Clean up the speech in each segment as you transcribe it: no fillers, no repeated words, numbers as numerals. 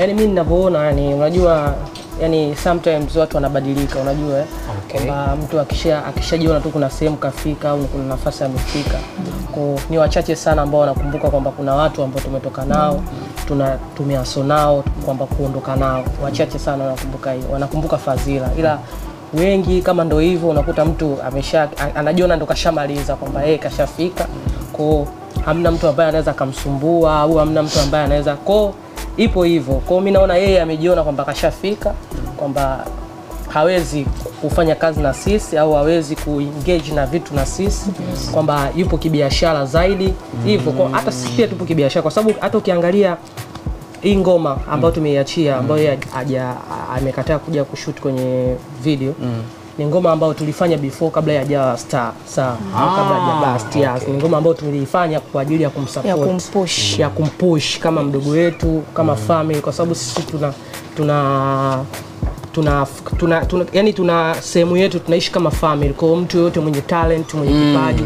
Yani mimi ninavyoona, yani unajua, yani sometimes watu wanabadilika, unajua kwamba mtu akishajiona tu kuna sehemu kafika au kuna nafasi amefika. Kwa ni wachache sana ambao wanakumbuka kwamba kuna watu ambao tumetoka nao, tumeaso nao kwamba kuondoka nao. Wachache sana wanakumbuka hiyo, wanakumbuka fadhila. Ila wengi kama ndio hivyo unakuta mtu anajiona ndo kashamaliza kwamba yeye kashafika. Kwa hamna mtu ambaye anaweza kumsumbua au hamna mtu ambaye anaweza ipo hivyo. Kwa mimi naona yeye amejiona kwamba kashafika, kwamba hawezi kufanya kazi na sisi au hawezi kuengage na vitu na sisi, kwamba yupo kibiashara zaidi hivyo. Kwa hata sisi pia tupo kibiashara, kwa sababu hata ukiangalia hii ngoma ambayo tumeiachia, ambayo amekataa kuja kushoot kwenye video, ni ngoma ambayo tulifanya before kabla ya hajawa star. Sawa, kabla hajawa star. Ni ngoma ambayo tulifanya kwa ajili ya kumsupport, ya kumpush kama mdogo wetu, kama family, kwa sababu sisi yani tuna sehemu yetu, tunaishi kama family. Kwa mtu yote mwenye talent, mwenye kipaji,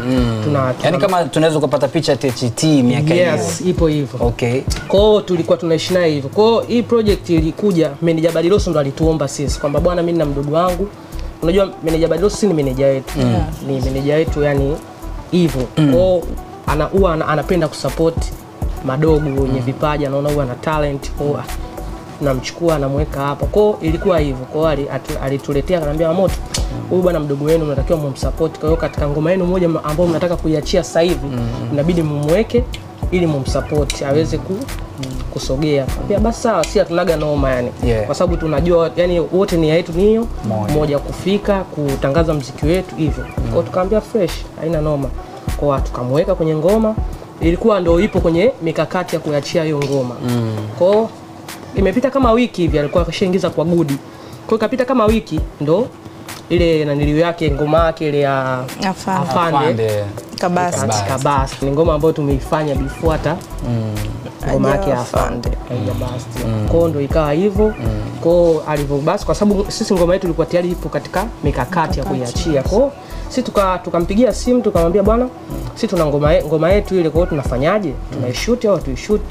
yani kama tunaweza kupata picha THT miaka hiyo. Yes, ipo hivyo. Okay. Kwa tulikuwa tunaishi naye hivyo. Kwa hii project ilikuja, Meneja Badiloso ndo alituomba sisi kwamba bwana, mimi na mdogo wangu, unajua Meneja Badiloso si ni meneja wetu, ni meneja wetu yani hivyo. Kwa huwa anapenda kusupport madogo wenye vipaji, anaona huwa ana talent, kwa namchukua anamweka hapa. Kwa ilikuwa hivyo. Kwa alituletea akaniambia, Moto, huyu bwana mdogo wenu mnatakiwa mumsupport. Kwa hiyo katika ngoma yenu moja ambayo mnataka kuiachia sasa hivi, inabidi mumweke ili mumsupport aweze kusogea. Pia basi sawa, si hatunaga noma yani. Kwa sababu tunajua yani wote nia yetu niyo moja, kufika kutangaza muziki wetu hivyo. Kwa tukaambia fresh, haina noma. Kwa tukamweka kwenye ngoma, ilikuwa ndio ipo kwenye mikakati ya kuiachia hiyo ngoma. Kwa imepita kama wiki hivi, alikuwa akashaingiza kwa Gudi. Kwa ikapita kama wiki ndo ile nanilio yake, ngoma yake ile ya Afande Kabasi. Ni ngoma ambayo tumeifanya before hata ngoma yake ya Afande Kabasi. Kwa ndo ikawa hivyo. Kwa alivyo basi, kwa sababu sisi ngoma yetu ilikuwa tayari ipo katika mikakati ya kuiachia. Kwa sisi tukampigia simu tukamwambia, bwana, sisi tuna ngoma yetu ile, kwa hiyo tunafanyaje? Tunaishoot au tuishoot?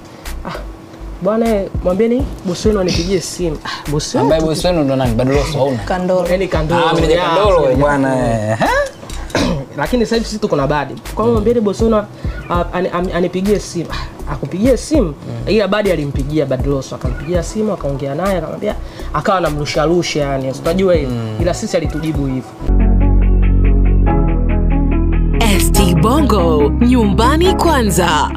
Bwana, mwambieni bosi wenu anipigie simu. Bosi ambaye bosi wenu ndo nani? Badiloso au Kandolo? Yani Kandolo. Meneja Kandolo bwana. Lakini sasa hivi sisi tuko na Badi. Kwa hiyo mwambieni bosi wenu anipigie simu. Akupigie simu. Ila Badi alimpigia Badiloso, akampigia simu, akaongea naye, akamwambia, akawa anamrusha yani, unajua hivi. Ila sisi alitujibu hivyo. ST Bongo, nyumbani kwanza.